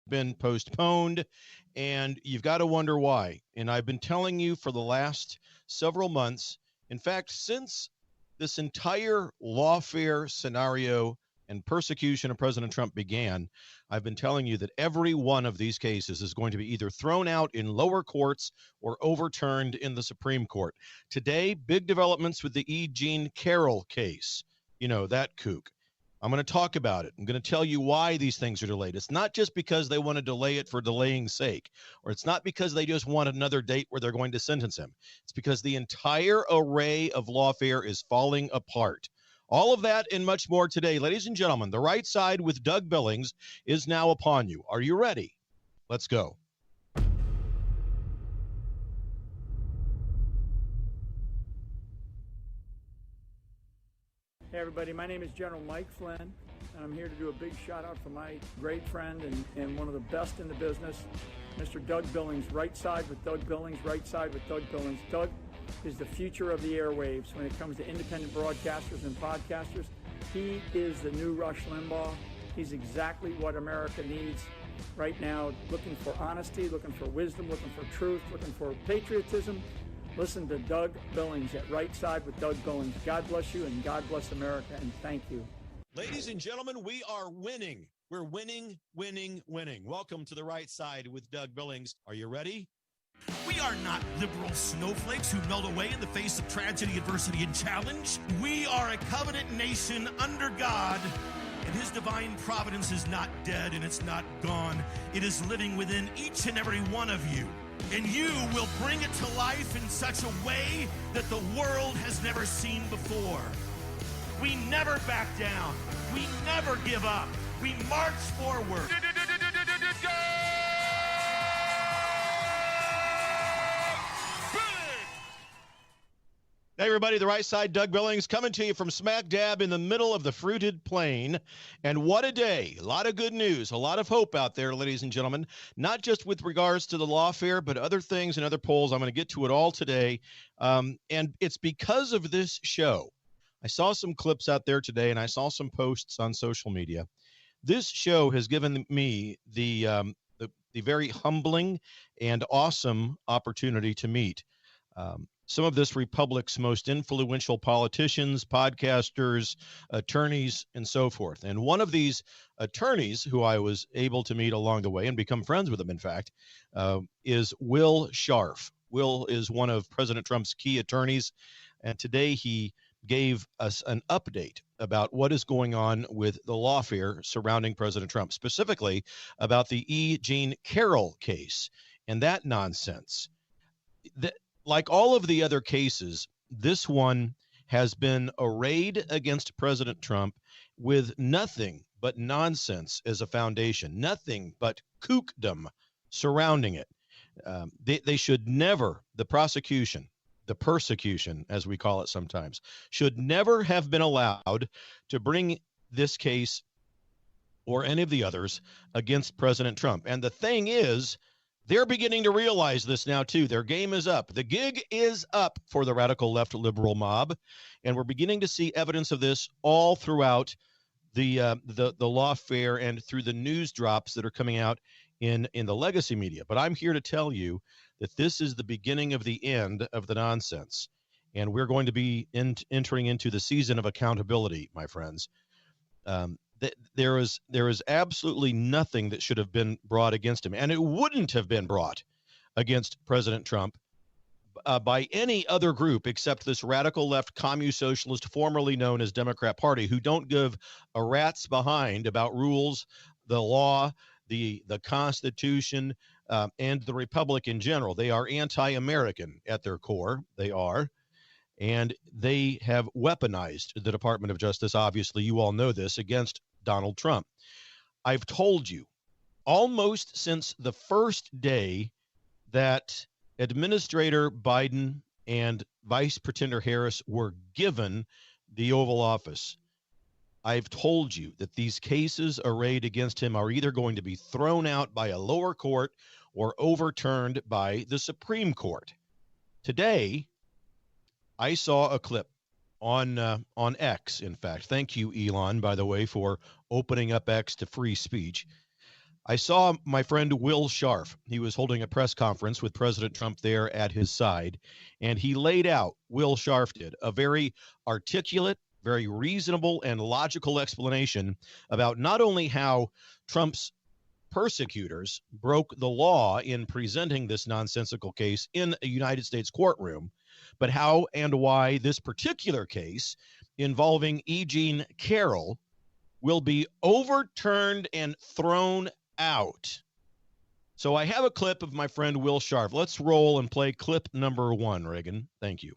been postponed, and you've got to wonder why. And I've been telling you for the last several months, in fact, since this entire lawfare scenario and persecution of President Trump began, I've been telling you that every one of these cases is going to be either thrown out in lower courts or overturned in the Supreme Court. Today, big developments with the E. Jean Carroll case. You know, that kook. I'm going to talk about it. I'm going to tell you why these things are delayed. It's not just because they want to delay it for delaying's sake, or it's not because they just want another date where they're going to sentence him. It's because the entire array of lawfare is falling apart. All of that and much more today. Ladies and gentlemen, The Right Side with Doug Billings is now upon you. Are you ready? Let's go. Hey everybody, my name is General Mike Flynn, and I'm here to do a big shout out for my great friend and one of the best in the business, Mr. Doug Billings. Right Side with Doug Billings, Right Side with Doug Billings. Doug is the future of the airwaves when it comes to independent broadcasters and podcasters. He is the new Rush Limbaugh. He's exactly what America needs right now, looking for honesty, looking for wisdom, looking for truth, looking for patriotism. Listen to Doug Billings at Right Side with Doug Billings. God bless you and God bless America, and thank you. Ladies and gentlemen, we are winning. We're winning, winning, winning. Welcome to The Right Side with Doug Billings. Are you ready? We are not liberal snowflakes who melt away in the face of tragedy, adversity, and challenge. We are a covenant nation under God, and his divine providence is not dead and it's not gone. It is living within each and every one of you. And you will bring it to life in such a way that the world has never seen before. We never back down. We never give up. We march forward. Hey, everybody, The Right Side, Doug Billings, coming to you from smack dab in the middle of the fruited plain. And what a day. A lot of good news, a lot of hope out there, ladies and gentlemen, not just with regards to the lawfare, but other things and other polls. I'm going to get to it all today. And it's because of this show. I saw some clips out there today, and I saw some posts on social media. This show has given me the very humbling and awesome opportunity to meet some of this republic's most influential politicians, podcasters, attorneys, and so forth. And one of these attorneys who I was able to meet along the way and become friends with him, in fact, is Will Scharf. Will is one of President Trump's key attorneys, and today he gave us an update about what is going on with the lawfare surrounding President Trump, specifically about the E. Jean Carroll case and that nonsense. Like all of the other cases, this one has been arrayed against President Trump with nothing but nonsense as a foundation, nothing but kookdom surrounding it. They should never, the prosecution, the persecution, as we call it sometimes, should never have been allowed to bring this case or any of the others against President Trump. And the thing is, they're beginning to realize this now, too. Their game is up. The gig is up for the radical left liberal mob, and we're beginning to see evidence of this all throughout the lawfare and through the news drops that are coming out in the legacy media. But I'm here to tell you that this is the beginning of the end of the nonsense, and we're going to be entering into the season of accountability, my friends. There is absolutely nothing that should have been brought against him, and it wouldn't have been brought against President Trump by any other group except this radical left communist-socialist, formerly known as Democrat Party, who don't give a rat's behind about rules, the law, the Constitution, and the Republic in general. They are anti-American at their core. They are. And they have weaponized the Department of Justice, obviously, you all know this, against Donald Trump. I've told you almost since the first day that Administrator Biden and Vice Pretender Harris were given the Oval Office, I've told you that these cases arrayed against him are either going to be thrown out by a lower court or overturned by the Supreme Court. Today, I saw a clip on X, in fact. Thank you, Elon, by the way, for opening up X to free speech. I saw my friend Will Scharf. He was holding a press conference with President Trump there at his side, and he laid out, Will Scharf did, a very articulate, very reasonable, and logical explanation about not only how Trump's persecutors broke the law in presenting this nonsensical case in a United States courtroom, but how and why this particular case involving E. Jean Carroll will be overturned and thrown out. So I have a clip of my friend Will Scharf. Let's roll and play clip number 1, Reagan. Thank you.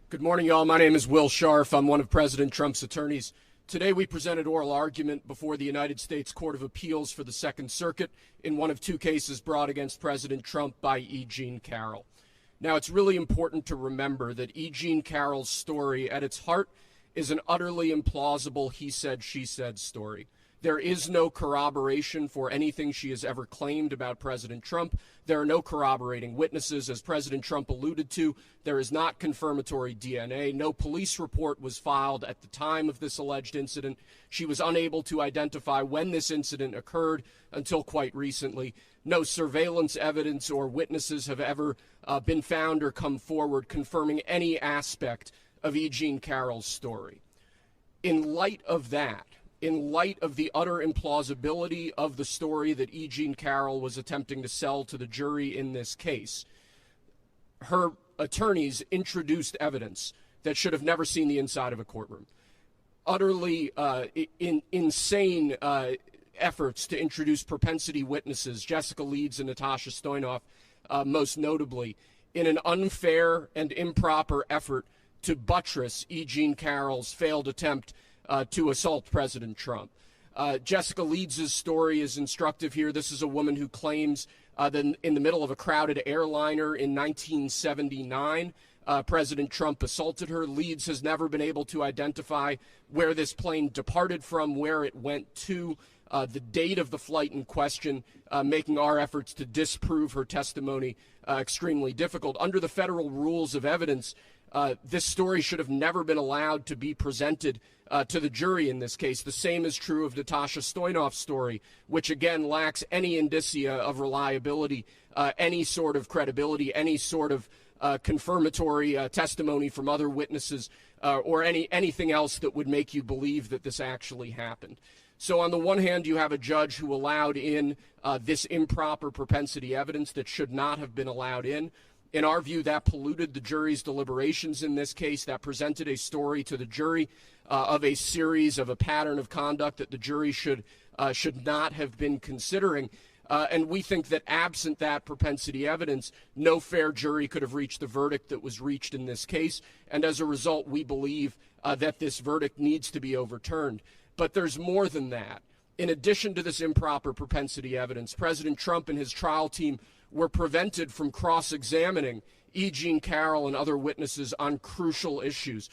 Good morning, y'all. My name is Will Scharf. I'm one of President Trump's attorneys. Today we presented oral argument before the United States Court of Appeals for the Second Circuit in one of 2 cases brought against President Trump by E. Jean Carroll. Now, it's really important to remember that E. Jean Carroll's story at its heart is an utterly implausible he said, she said story. There is no corroboration for anything she has ever claimed about President Trump. There are no corroborating witnesses. As President Trump alluded to, there is not confirmatory DNA. No police report was filed at the time of this alleged incident. She was unable to identify when this incident occurred until quite recently. No surveillance evidence or witnesses have ever been found or come forward confirming any aspect of E. Jean Carroll's story. In light of that, in light of the utter implausibility of the story that E. Jean Carroll was attempting to sell to the jury in this case, her attorneys introduced evidence that should have never seen the inside of a courtroom. Utterly insane efforts to introduce propensity witnesses, Jessica Leeds and Natasha Stoynoff, most notably, in an unfair and improper effort to buttress E. Jean Carroll's failed attempt to assault President Trump. Jessica Leeds' story is instructive here. This is a woman who claims that in the middle of a crowded airliner in 1979, President Trump assaulted her. Leeds has never been able to identify where this plane departed from, where it went to, the date of the flight in question, making our efforts to disprove her testimony extremely difficult. Under the federal rules of evidence, this story should have never been allowed to be presented to the jury in this case. The same is true of Natasha Stoynoff's story, which again lacks any indicia of reliability, any sort of credibility, any sort of confirmatory testimony from other witnesses, or anything else that would make you believe that this actually happened. So on the one hand, you have a judge who allowed in this improper propensity evidence that should not have been allowed in. In our view, that polluted the jury's deliberations in this case. That presented a story to the jury of a series of a pattern of conduct that the jury should not have been considering. And we think that absent that propensity evidence, no fair jury could have reached the verdict that was reached in this case. And as a result, we believe that this verdict needs to be overturned. But there's more than that. In addition to this improper propensity evidence, President Trump and his trial team were prevented from cross-examining E. Jean Carroll and other witnesses on crucial issues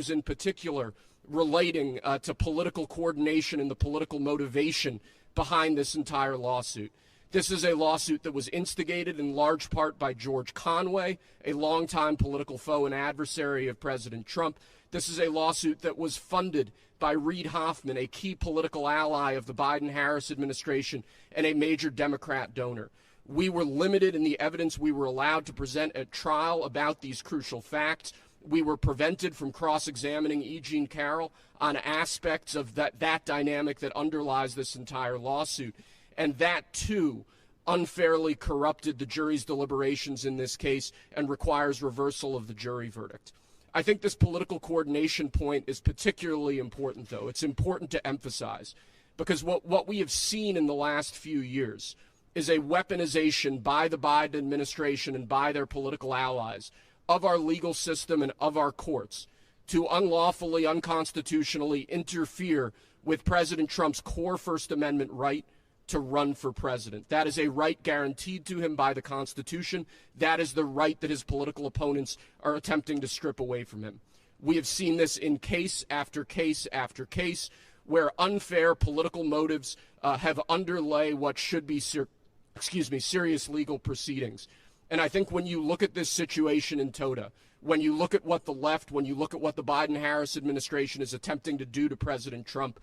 in particular relating to political coordination and the political motivation behind this entire lawsuit. This is a lawsuit that was instigated in large part by George Conway, a longtime political foe and adversary of President Trump. This is a lawsuit that was funded by Reid Hoffman, a key political ally of the Biden-Harris administration and a major Democrat donor. We were limited in the evidence we were allowed to present at trial about these crucial facts. We were prevented from cross-examining E. Jean Carroll on aspects of that dynamic that underlies this entire lawsuit. And that, too, unfairly corrupted the jury's deliberations in this case and requires reversal of the jury verdict. I think this political coordination point is particularly important, though. It's important to emphasize because what we have seen in the last few years is a weaponization by the Biden administration and by their political allies of our legal system and of our courts to unlawfully, unconstitutionally interfere with President Trump's core First Amendment right to run for president. That is a right guaranteed to him by the Constitution. That is the right that his political opponents are attempting to strip away from him. We have seen this in case after case after case where unfair political motives have underlay what should be serious legal proceedings. And I think when you look at this situation in toto, when you look at what the left, when you look at what the Biden-Harris administration is attempting to do to President Trump,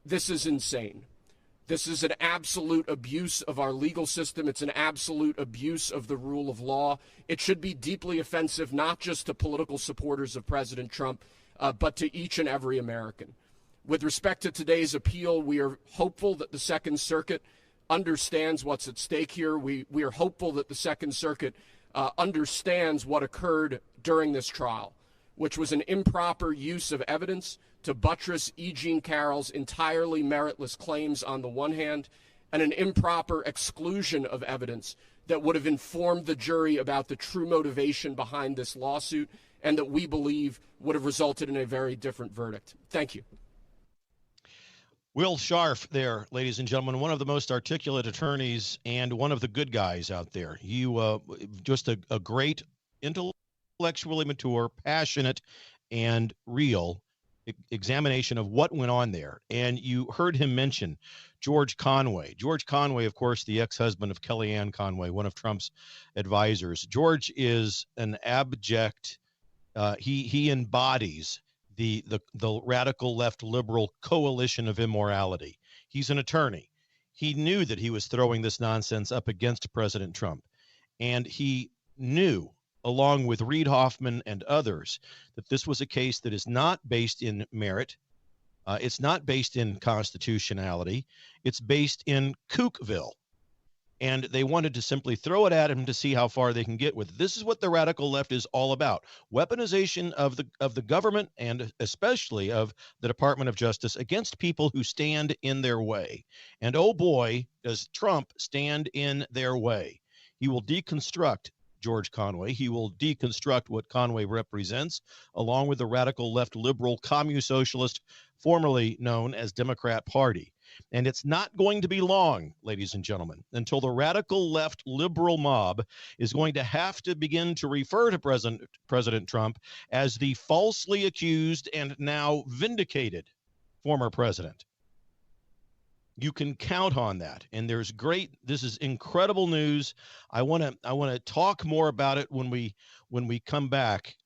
this is insane. This is an absolute abuse of our legal system. It's an absolute abuse of the rule of law. It should be deeply offensive, not just to political supporters of President Trump, but to each and every American. With respect to today's appeal, we are hopeful that the Second Circuit understands what's at stake here. We are hopeful that the Second Circuit understands what occurred during this trial, which was an improper use of evidence to buttress E. Jean Carroll's entirely meritless claims on the one hand, and an improper exclusion of evidence that would have informed the jury about the true motivation behind this lawsuit and that we believe would have resulted in a very different verdict. Thank you. Will Scharf there, ladies and gentlemen, one of the most articulate attorneys and one of the good guys out there. You just a great, intellectually mature, passionate, and real examination of what went on there. And you heard him mention George Conway. George Conway, of course, the ex-husband of Kellyanne Conway, one of Trump's advisors. George is an abject, he embodies the radical left liberal coalition of immorality. He's an attorney. He knew that he was throwing this nonsense up against President Trump. And he knew, along with Reid Hoffman and others, that this was a case that is not based in merit. It's not based in constitutionality. It's based in Kookville. And they wanted to simply throw it at him to see how far they can get with it. This is what the radical left is all about. Weaponization of the government and especially of the Department of Justice against people who stand in their way. And oh boy, does Trump stand in their way. He will deconstruct George Conway. He will deconstruct what Conway represents, along with the radical left liberal commune socialist, formerly known as Democrat Party. And it's not going to be long, ladies and gentlemen, until the radical left liberal mob is going to have to begin to refer to President Trump as the falsely accused and now vindicated former president. You can count on that. And this is incredible news. I want to talk more about it when we come back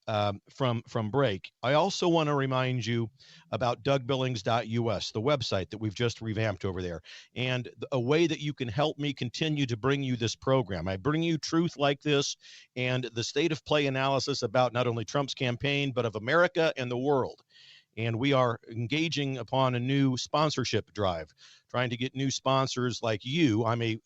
from break. I also want to remind you about DougBillings.us, the website that we've just revamped over there, and a way that you can help me continue to bring you this program. I bring you truth like this and the state of play analysis about not only Trump's campaign, but of America and the world. And we are engaging upon a new sponsorship drive, trying to get new sponsors like you. I'm a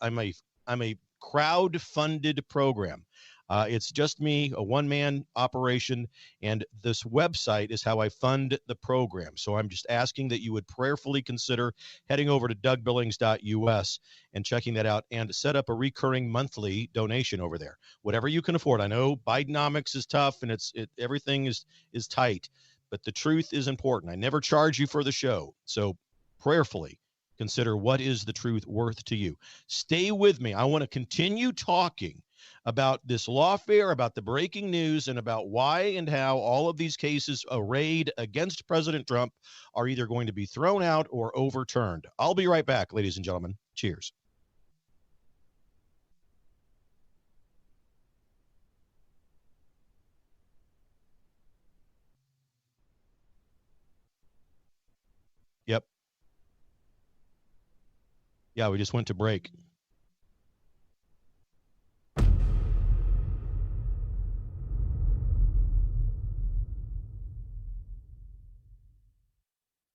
crowd-funded program. It's just me, a one-man operation, and this website is how I fund the program. So I'm just asking that you would prayerfully consider heading over to DougBillings.us and checking that out and set up a recurring monthly donation over there. Whatever you can afford. I know Bidenomics is tough and everything is tight, but the truth is important. I never charge you for the show. So prayerfully consider what is the truth worth to you. Stay with me. I want to continue talking about this lawfare, about the breaking news, and about why and how all of these cases arrayed against President Trump are either going to be thrown out or overturned. I'll be right back, ladies and gentlemen. Cheers. Yep. Yeah, we just went to break.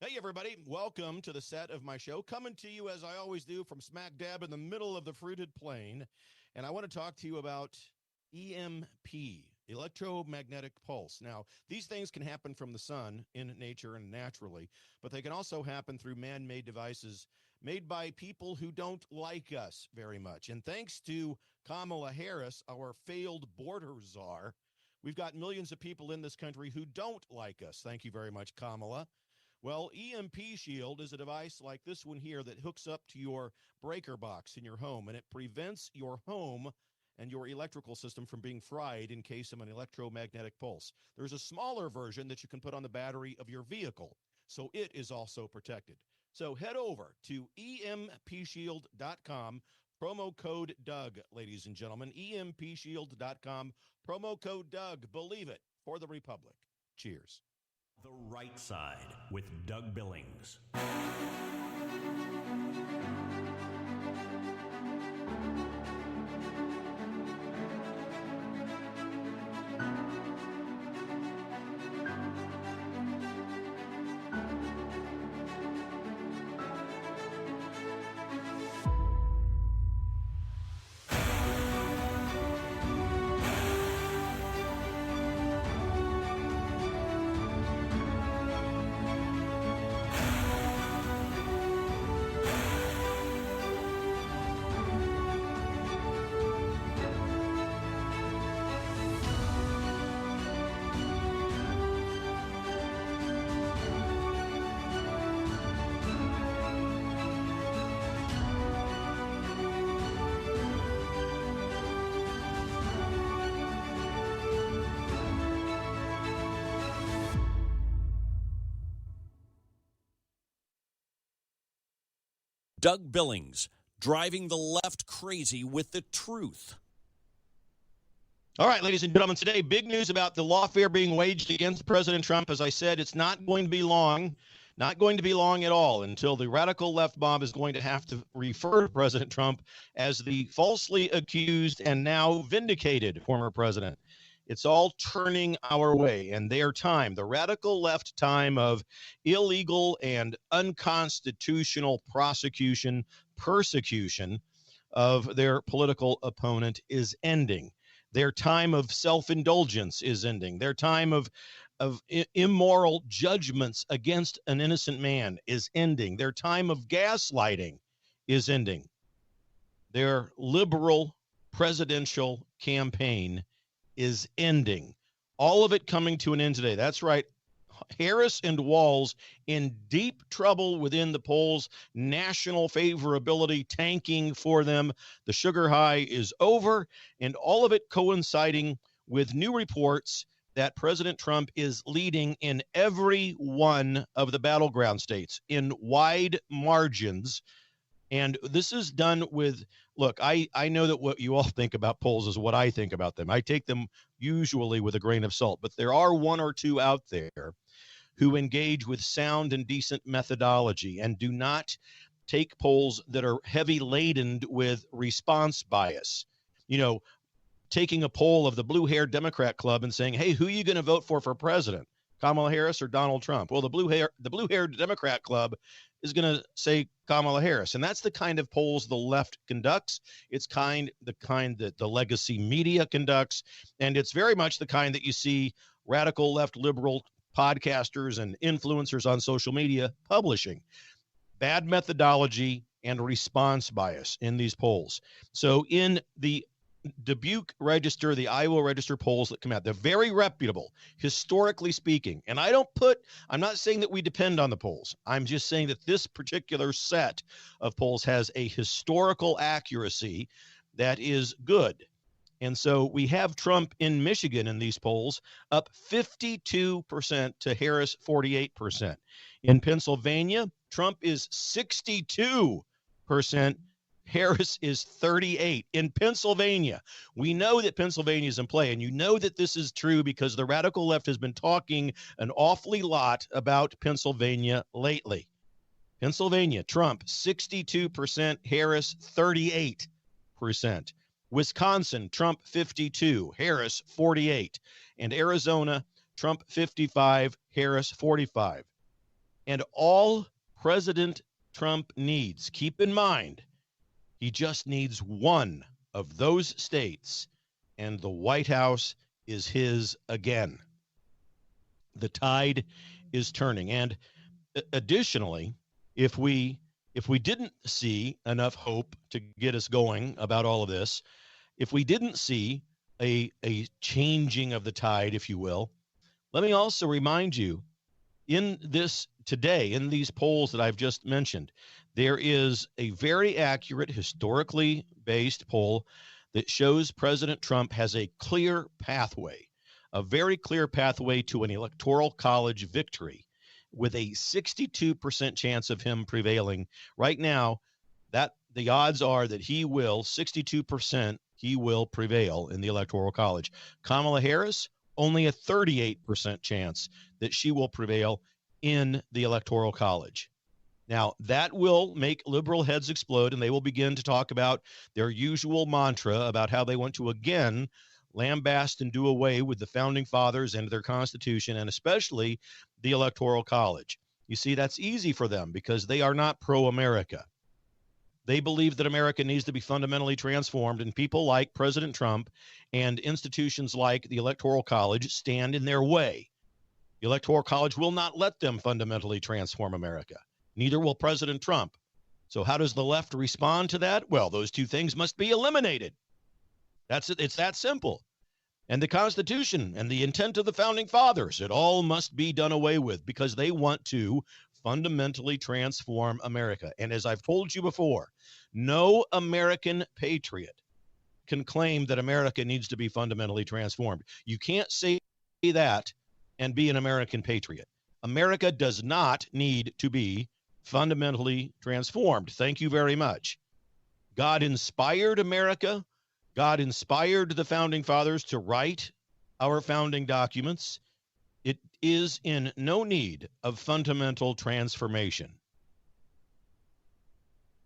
Hey, everybody. Welcome to the set of my show. Coming to you, as I always do, from smack dab in the middle of the fruited plain. And I want to talk to you about EMP, electromagnetic pulse. Now, these things can happen from the sun in nature and naturally, but they can also happen through man-made devices made by people who don't like us very much. And thanks to Kamala Harris, our failed border czar, we've got millions of people in this country who don't like us. Thank you very much, Kamala. Well, EMP Shield is a device like this one here that hooks up to your breaker box in your home, and it prevents your home and your electrical system from being fried in case of an electromagnetic pulse. There's a smaller version that you can put on the battery of your vehicle, so it is also protected. So head over to EMPShield.com, promo code Doug, ladies and gentlemen, EMPShield.com, promo code Doug. Believe it, for the Republic. Cheers. The Right Side with Doug Billings. Doug Billings, driving the left crazy with the truth. All right, ladies and gentlemen, today, big news about the lawfare being waged against President Trump. As I said, it's not going to be long, not going to be long at all until the radical left mob is going to have to refer to President Trump as the falsely accused and now vindicated former president. It's all turning our way, and their time, the radical left time of illegal and unconstitutional prosecution, persecution of their political opponent is ending. Their time of self-indulgence is ending. Their time of immoral judgments against an innocent man is ending. Their time of gaslighting is ending. Their liberal presidential campaign is ending. All of it coming to an end today. That's right. Harris and Walz in deep trouble within the polls, national favorability tanking for them. The sugar high is over, and all of it coinciding with new reports that President Trump is leading in every one of the battleground states in wide margins. And this is done with, look, I know that what you all think about polls is what I think about them. I take them usually with a grain of salt, but there are one or two out there who engage with sound and decent methodology and do not take polls that are heavy laden with response bias. You know, taking a poll of the blue-haired Democrat club and saying, hey, who are you going to vote for president, Kamala Harris or Donald Trump? Well, the blue-haired Democrat club is going to say Kamala Harris. And that's the kind of polls the left conducts. It's the kind that the legacy media conducts. And it's very much the kind that you see radical left liberal podcasters and influencers on social media publishing. Bad methodology and response bias in these polls. So in the Dubuque Register, the Iowa Register polls that come out, they're very reputable, historically speaking. And I'm not saying that we depend on the polls. I'm just saying that this particular set of polls has a historical accuracy that is good. And so we have Trump in Michigan in these polls up 52% to Harris 48%. In Pennsylvania, Trump is 62%. Harris is 38%. In Pennsylvania, we know that Pennsylvania is in play, and you know that this is true because the radical left has been talking an awfully lot about Pennsylvania lately. Pennsylvania, Trump 62%, Harris 38%. Wisconsin, Trump 52%, Harris 48%. And Arizona, Trump 55%, Harris 45%. And all President Trump needs, keep in mind, he just needs one of those states, and the White House is his again. The tide is turning. And additionally, if we didn't see enough hope to get us going about all of this, if we didn't see a changing of the tide, if you will, let me also remind you, in this today, in these polls that I've just mentioned, there is a very accurate, historically based poll that shows President Trump has a clear pathway, a very clear pathway to an electoral college victory with a 62% chance of him prevailing. Right now, that the odds are that he will, 62%, he will prevail in the electoral college. Kamala Harris, only a 38% chance that she will prevail in the electoral college. Now, that will make liberal heads explode, and they will begin to talk about their usual mantra about how they want to again lambast and do away with the founding fathers and their Constitution, and especially the electoral college. You see, that's easy for them because they are not pro-America. They believe that America needs to be fundamentally transformed, and people like President Trump and institutions like the Electoral College stand in their way. The Electoral College will not let them fundamentally transform America. Neither will President Trump. So how does the left respond to that? Well, those two things must be eliminated. That's it. It's that simple. And the Constitution and the intent of the founding fathers, it all must be done away with because they want to fundamentally transform America. And as I've told you before, no American patriot can claim that America needs to be fundamentally transformed. You can't say that and be an American patriot. America does not need to be fundamentally transformed. Thank you very much. God inspired America. God inspired the founding fathers to write our founding documents. It is in no need of fundamental transformation.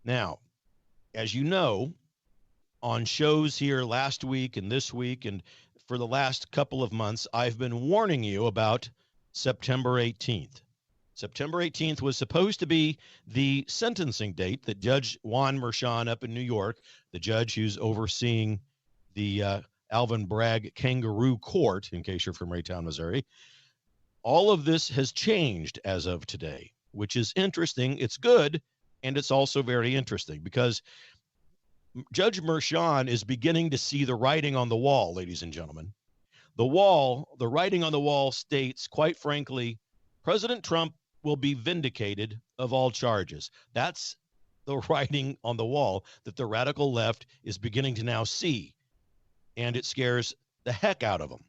Now, as you know, on shows here last week and this week and for the last couple of months, I've been warning you about September 18th. September 18th was supposed to be the sentencing date that Judge Juan Merchan up in New York, the judge who's overseeing the Alvin Bragg Kangaroo Court, in case you're from Raytown, Missouri. All of this has changed as of today, which is interesting. It's good, and it's also very interesting because Judge Merchan is beginning to see the writing on the wall, ladies and gentlemen. The writing on the wall states, quite frankly, President Trump will be vindicated of all charges. That's the writing on the wall that the radical left is beginning to now see, and it scares the heck out of them.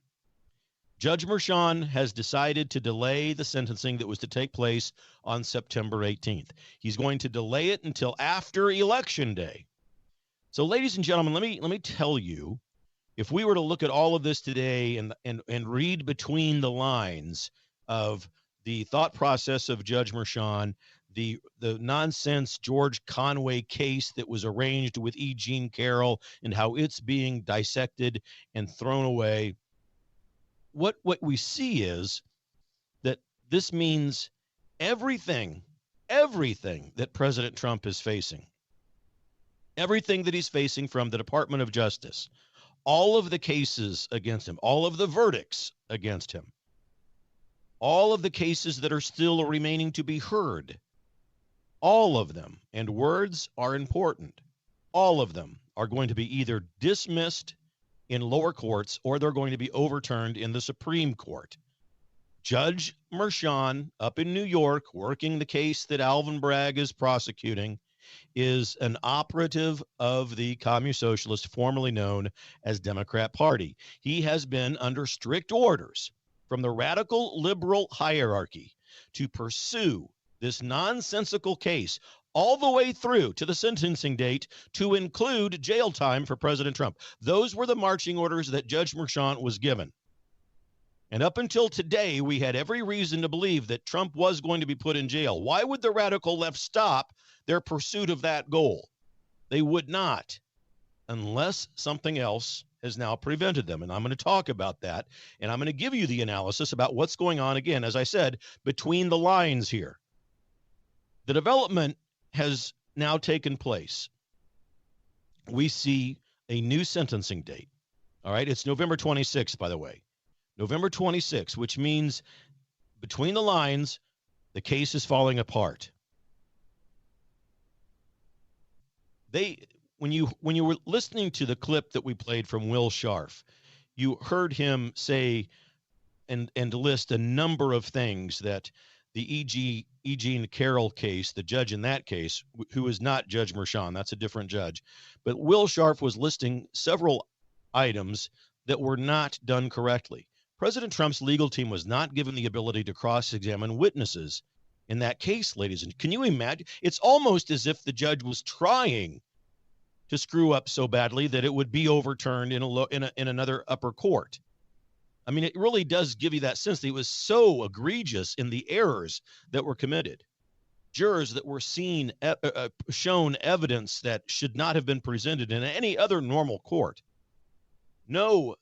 Judge Merchan has decided to delay the sentencing that was to take place on September 18th. He's going to delay it until after Election Day. So, ladies and gentlemen, let me tell you, if we were to look at all of this today and read between the lines of the thought process of Judge Merchan, the nonsense George Conway case that was arranged with E. Jean Carroll and how it's being dissected and thrown away, what we see is that this means everything that President Trump is facing, everything that he's facing from the Department of Justice, all of the cases against him, all of the verdicts against him, all of the cases that are still remaining to be heard, all of them, and words are important, all of them are going to be either dismissed in lower courts or they're going to be overturned in the Supreme Court. Judge Merchan up in New York, working the case that Alvin Bragg is prosecuting, is an operative of the Communist Socialist, formerly known as Democrat Party. He has been under strict orders from the radical liberal hierarchy to pursue this nonsensical case all the way through to the sentencing date to include jail time for President Trump. Those were the marching orders that Judge Merchan was given. And up until today, we had every reason to believe that Trump was going to be put in jail. Why would the radical left stop their pursuit of that goal? They would not, unless something else has now prevented them. And I'm going to talk about that. And I'm going to give you the analysis about what's going on, again, as I said, between the lines here. The development has now taken place. We see a new sentencing date. All right. It's November 26th, by the way. November 26th, which means between the lines, the case is falling apart. When you were listening to the clip that we played from Will Scharf, you heard him say and list a number of things that the E. Jean Carroll case, the judge in that case, who is not Judge Merchan, that's a different judge, but Will Scharf was listing several items that were not done correctly. President Trump's legal team was not given the ability to cross-examine witnesses in that case, ladies and can you imagine? It's almost as if the judge was trying to screw up so badly that it would be overturned in another upper court. I mean, it really does give you that sense that it was so egregious in the errors that were committed. Jurors that were shown evidence that should not have been presented in any other normal court. No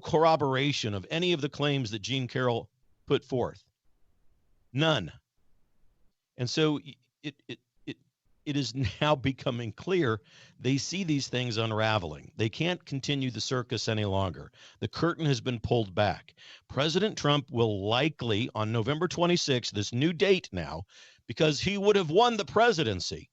corroboration of any of the claims that Jean Carroll put forth. None. And so it is now becoming clear they see these things unraveling. They can't continue the circus any longer. The curtain has been pulled back. President Trump will likely, on November 26th, this new date now, because he would have won the presidency,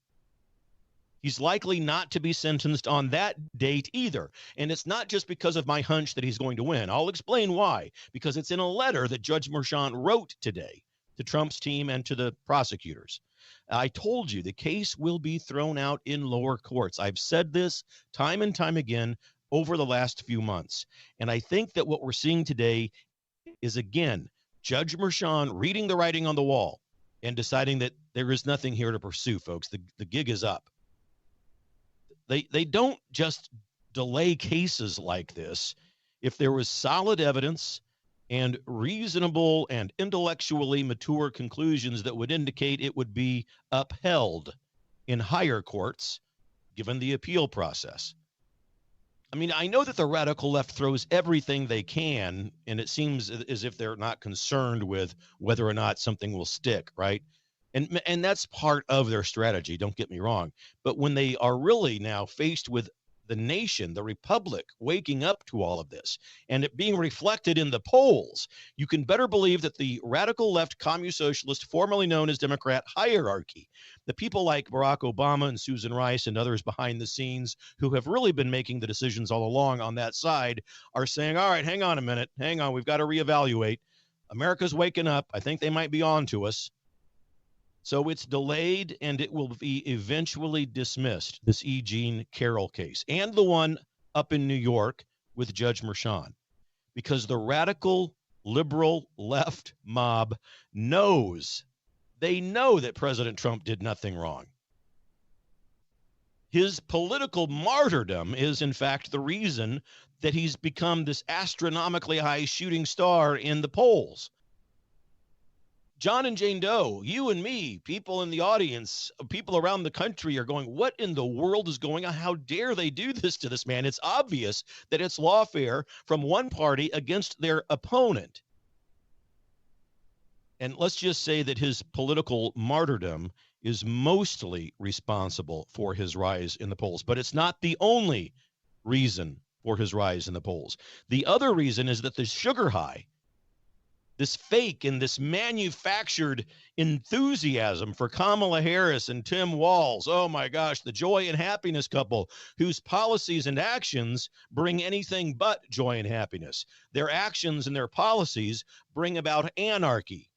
he's likely not to be sentenced on that date either. And it's not just because of my hunch that he's going to win. I'll explain why. Because it's in a letter that Judge Merchan wrote today to Trump's team and to the prosecutors. I told you the case will be thrown out in lower courts. I've said this time and time again over the last few months. And I think that what we're seeing today is, again, Judge Merchan reading the writing on the wall. and deciding that there is nothing here to pursue, folks. The gig is up. They don't just delay cases like this. If there was solid evidence and reasonable and intellectually mature conclusions that would indicate it would be upheld in higher courts, given the appeal process. I mean, I know that the radical left throws everything they can, and it seems as if they're not concerned with whether or not something will stick, right? And that's part of their strategy, don't get me wrong. But when they are really now faced with the nation, the republic, waking up to all of this, and it being reflected in the polls, you can better believe that the radical left communist-socialist, formerly known as Democrat hierarchy, the people like Barack Obama and Susan Rice and others behind the scenes who have really been making the decisions all along on that side, are saying, all right, hang on a minute, hang on, we've got to reevaluate. America's waking up. I think they might be on to us. So it's delayed, and it will be eventually dismissed, this E. Jean Carroll case, and the one up in New York with Judge Merchan, because the radical liberal left mob knows, they know that President Trump did nothing wrong. His political martyrdom is, in fact, the reason that he's become this astronomically high shooting star in the polls. John and Jane Doe, you and me, people in the audience, people around the country are going, what in the world is going on? How dare they do this to this man? It's obvious that it's lawfare from one party against their opponent. And let's just say that his political martyrdom is mostly responsible for his rise in the polls, but it's not the only reason for his rise in the polls. The other reason is that the sugar high, this fake and this manufactured enthusiasm for Kamala Harris and Tim Walz, oh my gosh, the joy and happiness couple whose policies and actions bring anything but joy and happiness. Their actions and their policies bring about anarchy,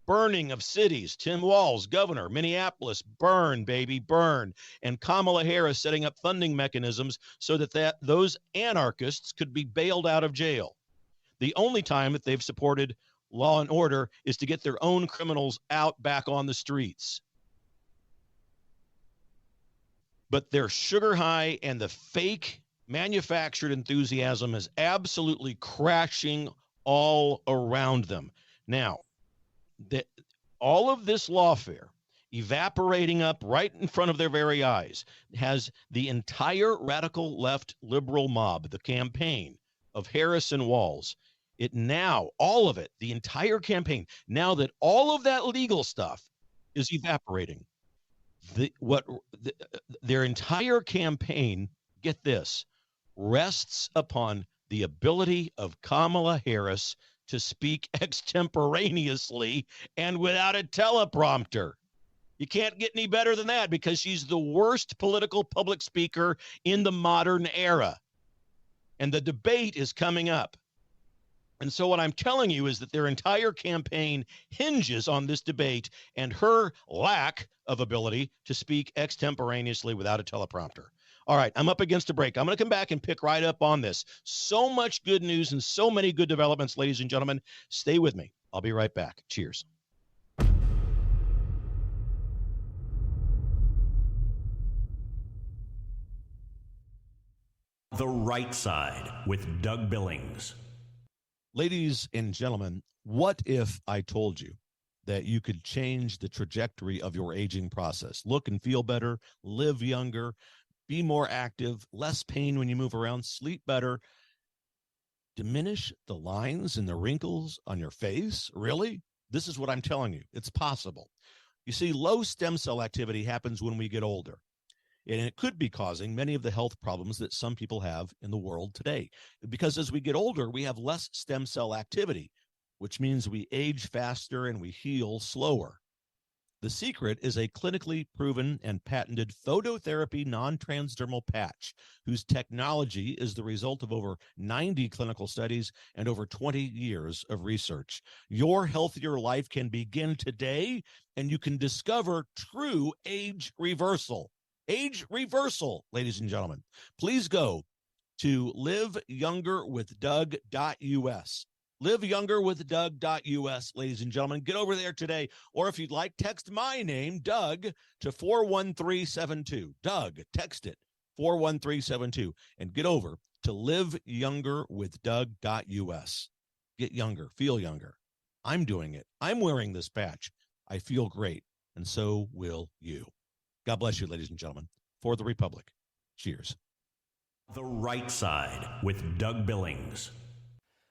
burning of cities. Tim Walz, governor, Minneapolis, burn, baby, burn. And Kamala Harris setting up funding mechanisms so that those anarchists could be bailed out of jail. The only time that they've supported law and order is to get their own criminals out back on the streets. But their sugar high and the fake manufactured enthusiasm is absolutely crashing all around them. Now, all of this lawfare evaporating up right in front of their very eyes has the entire radical left liberal mob, the campaign of Harris and Walz, it now, all of it, the entire campaign, now that all of that legal stuff is evaporating, their entire campaign, get this, rests upon the ability of Kamala Harris to speak extemporaneously and without a teleprompter. You can't get any better than that because she's the worst political public speaker in the modern era. And the debate is coming up. And so what I'm telling you is that their entire campaign hinges on this debate and her lack of ability to speak extemporaneously without a teleprompter. All right, I'm up against a break. I'm going to come back and pick right up on this. So much good news and so many good developments, ladies and gentlemen. Stay with me. I'll be right back. Cheers. The Right Side with Doug Billings. Ladies and gentlemen, what if I told you that you could change the trajectory of your aging process? Look and feel better, live younger, be more active, less pain when you move around, sleep better, diminish the lines and the wrinkles on your face? Really? This is what I'm telling you. It's possible. You see, low stem cell activity happens when we get older. And it could be causing many of the health problems that some people have in the world today. Because as we get older, we have less stem cell activity, which means we age faster and we heal slower. The secret is a clinically proven and patented phototherapy non-transdermal patch, whose technology is the result of over 90 clinical studies and over 20 years of research. Your healthier life can begin today, and you can discover true age reversal. Age reversal, ladies and gentlemen. Please go to liveyoungerwithdoug.us. liveyongerwithdoug.us, ladies and gentlemen. Get over there today. Or if you'd like, text my name, Doug, to 41372. Doug, text it, 41372. And get over to liveyongerwithdoug.us. Get younger, feel younger. I'm doing it. I'm wearing this patch. I feel great, and so will you. God bless you, ladies and gentlemen. For the Republic. Cheers. The Right Side with Doug Billings.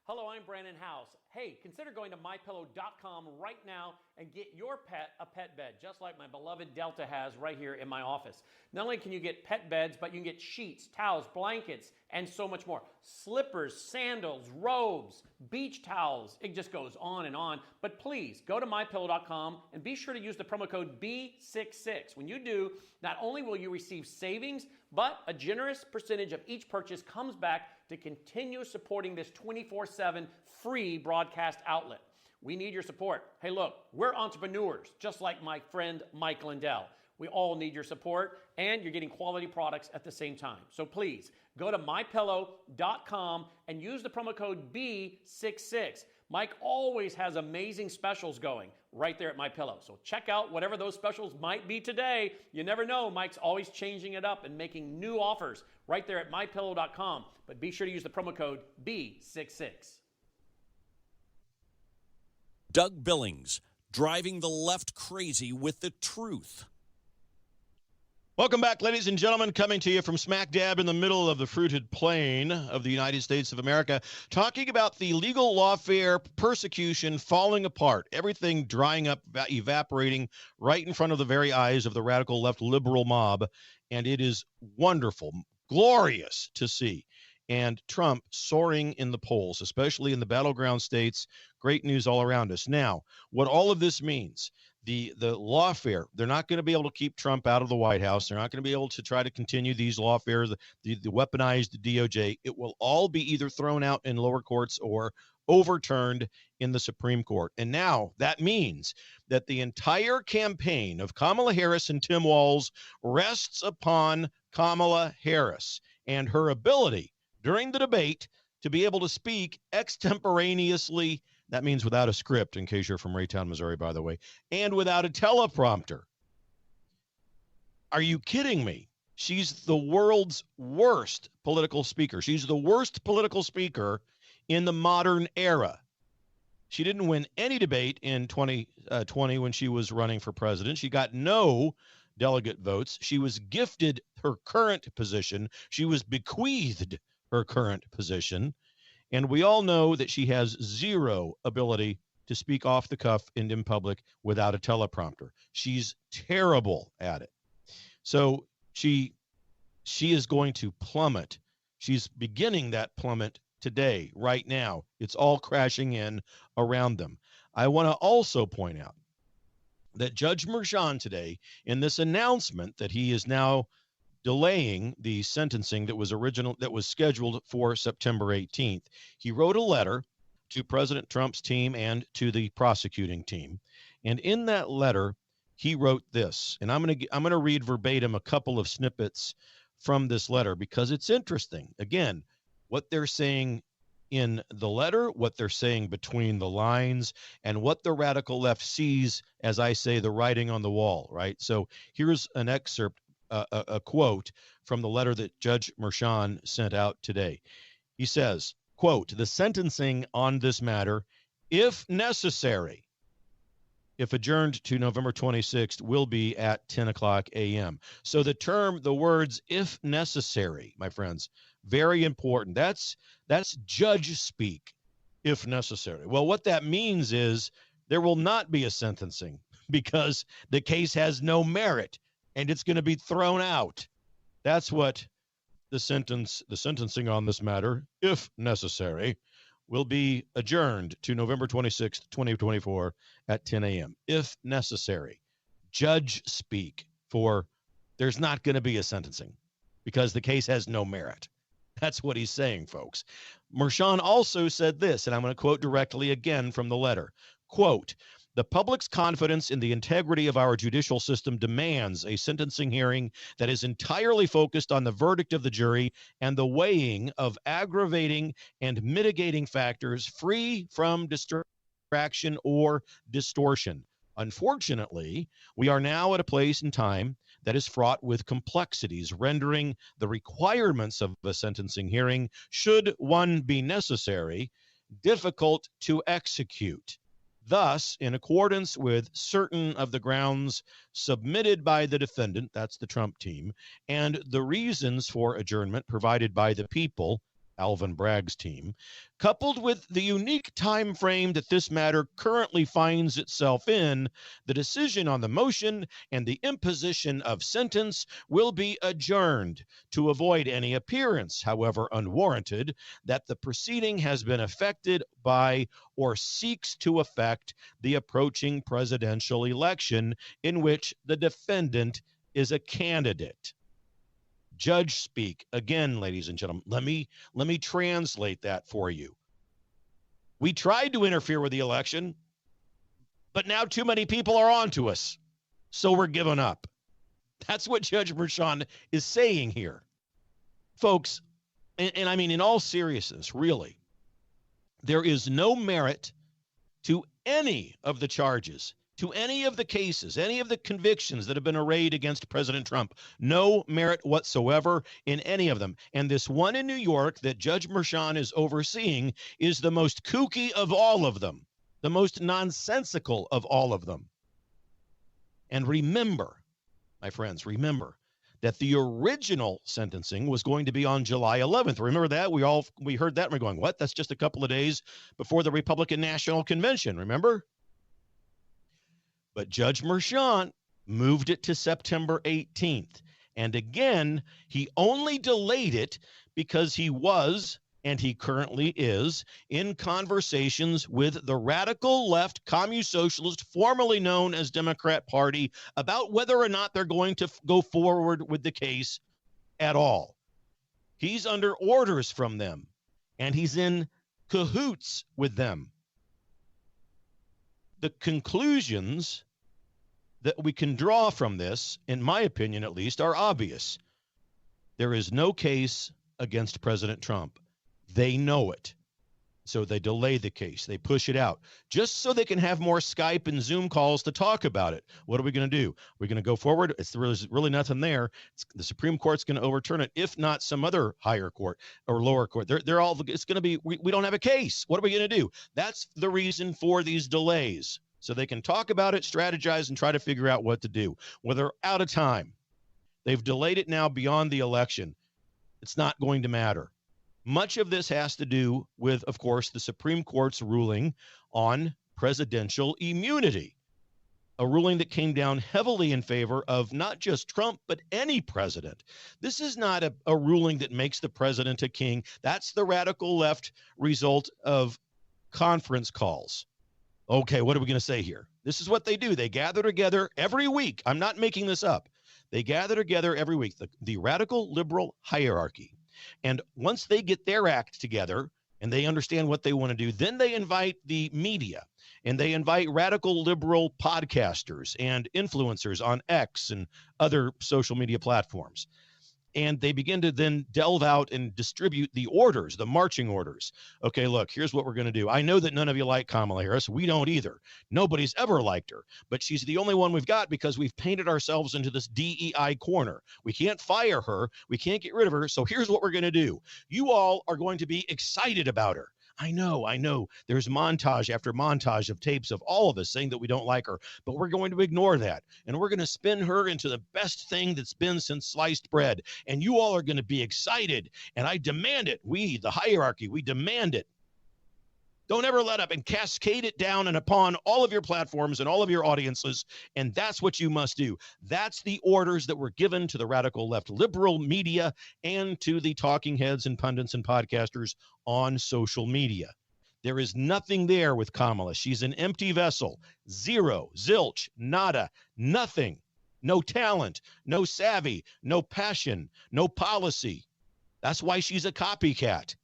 Hello, I'm Brandon House. Hey, consider going to MyPillow.com right now and get your pet a pet bed, just like my beloved Delta has right here in my office. Not only can you get pet beds, but you can get sheets, towels, blankets, and so much more. Slippers, sandals, robes, beach towels. It just goes on and on. But please, go to MyPillow.com and be sure to use the promo code B66. When you do, not only will you receive savings, but a generous percentage of each purchase comes back to continue supporting this 24/7 free broadcast outlet. We need your support. Hey, look, we're entrepreneurs, just like my friend Mike Lindell. We all need your support, and you're getting quality products at the same time. So please, go to MyPillow.com and use the promo code B66. Mike always has amazing specials going right there at MyPillow. So check out whatever those specials might be today. You never know. Mike's always changing it up and making new offers right there at MyPillow.com. But be sure to use the promo code B66. Doug Billings, driving the left crazy with the truth. Welcome back, ladies and gentlemen, coming to you from smack dab in the middle of the fruited plain of the United States of America, talking about the legal lawfare persecution falling apart, everything drying up, evaporating right in front of the very eyes of the radical left liberal mob, and it is wonderful, glorious to see. And Trump soaring in the polls, especially in the battleground states. Great news all around us. Now, what all of this means, the lawfare, they're not going to be able to keep Trump out of the White House. They're not going to be able to try to continue these lawfare, the weaponized DOJ. It will all be either thrown out in lower courts or overturned in the Supreme Court. And now that means that the entire campaign of Kamala Harris and Tim Walz rests upon Kamala Harris and her ability during the debate to be able to speak extemporaneously. That means without a script, in case you're from Raytown, Missouri, by the way, and without a teleprompter. Are you kidding me? She's the world's worst political speaker. She's the worst political speaker in the modern era. She didn't win any debate in 2020 when she was running for president. She got no delegate votes. She was gifted her current position. She was bequeathed her current position. And we all know that she has zero ability to speak off the cuff and in public without a teleprompter. She's terrible at it. So she is going to plummet. She's beginning that plummet today, right now. It's all crashing in around them. I want to also point out that Judge Merchan today, in this announcement that he is now delaying the sentencing that was scheduled for September 18th. He wrote a letter to President Trump's team and to the prosecuting team. And in that letter, he wrote this, and I'm going to read verbatim a couple of snippets from this letter because it's interesting. Again, what they're saying in the letter, what they're saying between the lines, and what the radical left sees, as I say, the writing on the wall, right? So here's an excerpt, a quote from the letter that Judge Merchan sent out today. He says, quote, "The sentencing on this matter, if necessary, if adjourned to November 26th, will be at 10 o'clock a.m. So the words, if necessary, my friends, very important. That's judge speak, if necessary. Well, what that means is there will not be a sentencing because the case has no merit and it's going to be thrown out. That's what the sentencing on this matter, if necessary, will be adjourned to November 26th, 2024 at 10 a.m. If necessary. Judge speak for there's not going to be a sentencing because the case has no merit. That's what he's saying, folks. Merchan also said this, and I'm going to quote directly again from the letter. Quote, The public's confidence in the integrity of our judicial system demands a sentencing hearing that is entirely focused on the verdict of the jury and the weighing of aggravating and mitigating factors free from distraction or distortion. Unfortunately, we are now at a place in time that is fraught with complexities, rendering the requirements of a sentencing hearing, should one be necessary, difficult to execute. Thus, in accordance with certain of the grounds submitted by the defendant, that's the Trump team, and the reasons for adjournment provided by the people, Alvin Bragg's team, coupled with the unique time frame that this matter currently finds itself in, the decision on the motion and the imposition of sentence will be adjourned to avoid any appearance, however unwarranted, that the proceeding has been affected by or seeks to affect the approaching presidential election in which the defendant is a candidate. Judge speak again, ladies and gentlemen. Let me translate that for you. We tried to interfere with the election, but now too many people are on to us, so we're giving up. That's what Judge Merchan is saying here, folks. And I mean, in all seriousness, really, there is no merit to any of the charges, to any of the cases, any of the convictions that have been arrayed against President Trump. No merit whatsoever in any of them. And this one in New York that Judge Merchan is overseeing is the most kooky of all of them, the most nonsensical of all of them. And remember, my friends, remember that the original sentencing was going to be on July 11th. Remember that? We heard that and we're going, what? That's just a couple of days before the Republican National Convention, remember? But Judge Merchan moved it to September 18th. And again, he only delayed it because he was, and he currently is, in conversations with the radical left Communist Socialist, formerly known as Democrat Party, about whether or not they're going to go forward with the case at all. He's under orders from them, and he's in cahoots with them. The conclusions that we can draw from this, in my opinion at least, are obvious. There is no case against President Trump. They know it. So they delay the case. They push it out just so they can have more Skype and Zoom calls to talk about it. What are we going to do? We're going to go forward. There's really nothing there. The Supreme Court's going to overturn it, if not some other higher court or lower court. They're all, it's going to be, we don't have a case. What are we going to do? That's the reason for these delays. So they can talk about it, strategize, and try to figure out what to do. Well, they're out of time. They've delayed it now beyond the election. It's not going to matter. Much of this has to do with, of course, the Supreme Court's ruling on presidential immunity, a ruling that came down heavily in favor of not just Trump, but any president. This is not a ruling that makes the president a king. That's the radical left result of conference calls. Okay, what are we going to say here? This is what they do. They gather together every week. I'm not making this up. They gather together every week, the radical liberal hierarchy. And once they get their act together and they understand what they want to do, then they invite the media and they invite radical liberal podcasters and influencers on X and other social media platforms. And they begin to then delve out and distribute the orders, the marching orders. Okay, look, here's what we're going to do. I know that none of you like Kamala Harris. We don't either. Nobody's ever liked her. But she's the only one we've got because we've painted ourselves into this DEI corner. We can't fire her. We can't get rid of her. So here's what we're going to do. You all are going to be excited about her. I know. There's montage after montage of tapes of all of us saying that we don't like her, but we're going to ignore that. And we're going to spin her into the best thing that's been since sliced bread. And you all are going to be excited. And I demand it. We, the hierarchy, we demand it. Don't ever let up, and cascade it down and upon all of your platforms and all of your audiences. And that's what you must do. That's the orders that were given to the radical left liberal media and to the talking heads and pundits and podcasters on social media. There is nothing there with Kamala. She's an empty vessel. Zero, zilch, nada, nothing. No talent, no savvy, no passion, no policy. That's why she's a copycat.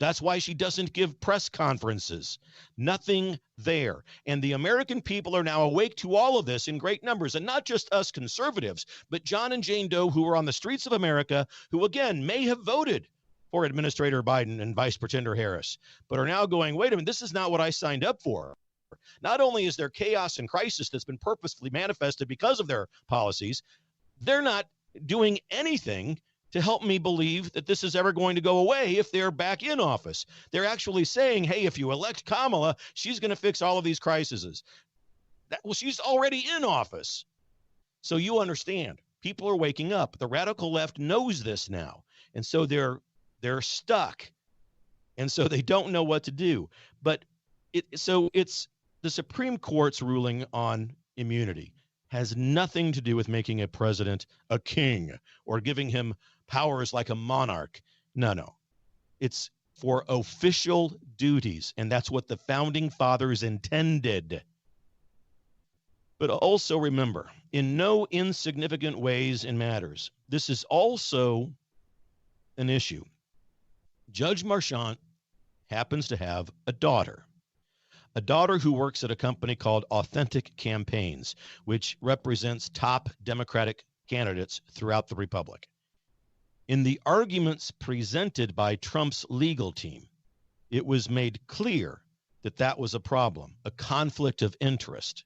That's why she doesn't give press conferences. Nothing there. And the American people are now awake to all of this in great numbers, and not just us conservatives, but John and Jane Doe, who are on the streets of America, who again may have voted for Administrator Biden and Vice Pretender Harris, but are now going, wait a minute, this is not what I signed up for. Not only is there chaos and crisis that's been purposefully manifested because of their policies, they're not doing anything to help me believe that this is ever going to go away if they're back in office. They're actually saying, hey, if you elect Kamala, she's going to fix all of these crises. Well, she's already in office. So you understand, people are waking up. The radical left knows this now. And so they're stuck. And so they don't know what to do. But it's the Supreme Court's ruling on immunity has nothing to do with making a president a king or giving him powers like a monarch. No. It's for official duties, and that's what the founding fathers intended. But also remember, in no insignificant ways and matters, this is also an issue. Judge Marchant happens to have a daughter who works at a company called Authentic Campaigns, which represents top Democratic candidates throughout the Republic. In the arguments presented by Trump's legal team, it was made clear that that was a problem, a conflict of interest.